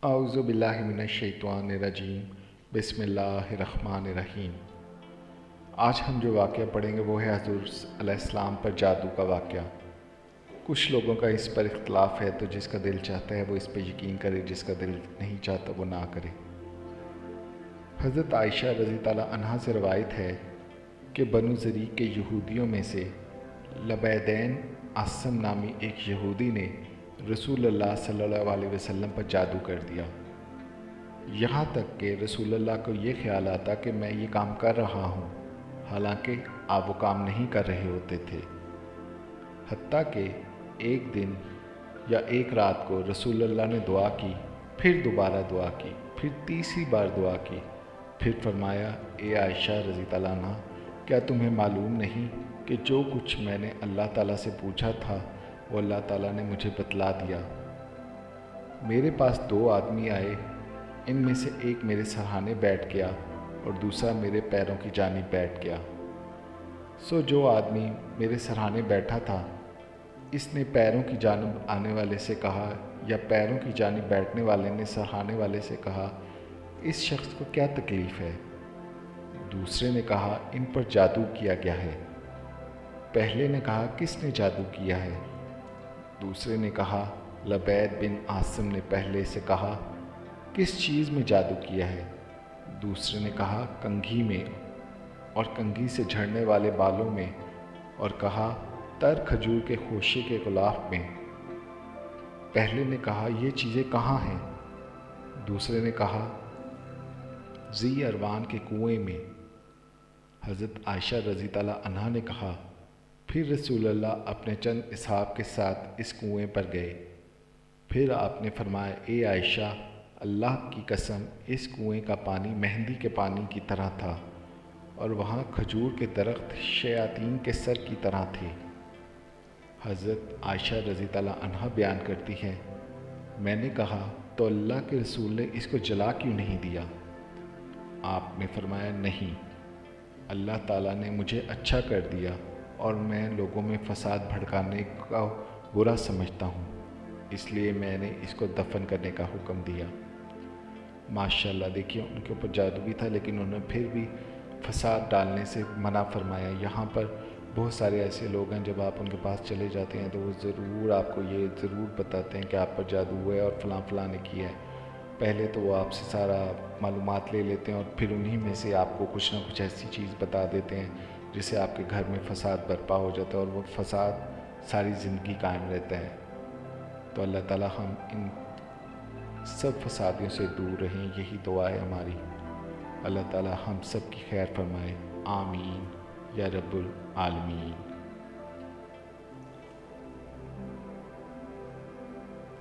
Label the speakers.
Speaker 1: اعوذ باللہ من الشیطان الرجیم، بسم اللہ الرحمن الرحیم۔ آج ہم جو واقعہ پڑھیں گے وہ ہے حضور علیہ السلام پر جادو کا واقعہ۔ کچھ لوگوں کا اس پر اختلاف ہے، تو جس کا دل چاہتا ہے وہ اس پہ یقین کرے، جس کا دل نہیں چاہتا وہ نہ کرے۔ حضرت عائشہ رضی تعالیٰ عنہا سے روایت ہے کہ بنو زریق کے یہودیوں میں سے لبیدین عاصم نامی ایک یہودی نے رسول اللہ صلی اللہ علیہ وسلم پر جادو کر دیا، یہاں تک کہ رسول اللہ کو یہ خیال آتا کہ میں یہ کام کر رہا ہوں، حالانکہ آپ وہ کام نہیں کر رہے ہوتے تھے۔ حتیٰ کہ ایک دن یا ایک رات کو رسول اللہ نے دعا کی، پھر دوبارہ دعا کی، پھر تیسری بار دعا کی، پھر فرمایا، اے عائشہ رضی اللہ عنہ، کیا تمہیں معلوم نہیں کہ جو کچھ میں نے اللہ تعالیٰ سے پوچھا تھا وہ اللہ تعالیٰ نے مجھے بتلا دیا۔ میرے پاس دو آدمی آئے، ان میں سے ایک میرے سرہانے بیٹھ گیا اور دوسرا میرے پیروں کی جانب بیٹھ گیا۔ سو جو آدمی میرے سرہانے بیٹھا تھا، اس نے پیروں کی جانب آنے والے سے کہا، یا پیروں کی جانب بیٹھنے والے نے سرہانے والے سے کہا، اس شخص کو کیا تکلیف ہے؟ دوسرے نے کہا، ان پر جادو کیا گیا ہے۔ پہلے نے کہا، کس نے جادو کیا ہے؟ دوسرے نے کہا، لبید بن عاصم نے پہلے سے کہا، کس چیز میں جادو کیا ہے؟ دوسرے نے کہا، کنگھی میں، اور کنگھی سے جھڑنے والے بالوں میں، اور کہا، تر کھجور کے خوشے کے غلاف میں۔ پہلے نے کہا، یہ چیزیں کہاں ہیں؟ دوسرے نے کہا، ذی اروان کے کنویں میں۔ حضرت عائشہ رضی تعالیٰ عنہا نے کہا، پھر رسول اللہ اپنے چند اصحاب کے ساتھ اس کنویں پر گئے۔ پھر آپ نے فرمایا، اے عائشہ، اللہ کی قسم، اس کنویں کا پانی مہندی کے پانی کی طرح تھا، اور وہاں کھجور کے درخت شیاطین کے سر کی طرح تھے۔ حضرت عائشہ رضی اللہ عنہا بیان کرتی ہیں، میں نے کہا، تو اللہ کے رسول نے اس کو جلا کیوں نہیں دیا؟ آپ نے فرمایا، نہیں، اللہ تعالیٰ نے مجھے اچھا کر دیا، اور میں لوگوں میں فساد بھڑکانے کا برا سمجھتا ہوں، اس لیے میں نے اس کو دفن کرنے کا حکم دیا۔ ماشاءاللہ، دیکھیے ان کے اوپر جادو بھی تھا، لیکن انہوں نے پھر بھی فساد ڈالنے سے منع فرمایا۔ یہاں پر بہت سارے ایسے لوگ ہیں، جب آپ ان کے پاس چلے جاتے ہیں تو وہ ضرور آپ کو یہ ضرور بتاتے ہیں کہ آپ پر جادو ہوا ہے اور فلاں فلاں نے کیا ہے۔ پہلے تو وہ آپ سے سارا معلومات لے لیتے ہیں، اور پھر انہی میں سے آپ کو کچھ نہ کچھ ایسی چیز بتا دیتے ہیں جس سے آپ کے گھر میں فساد برپا ہو جاتا ہے، اور وہ فساد ساری زندگی قائم رہتا ہے۔ تو اللہ تعالیٰ ہم ان سب فسادیوں سے دور رہیں، یہی دعا ہے ہماری۔ اللہ تعالیٰ ہم سب کی خیر فرمائے، آمین یا رب العالمین۔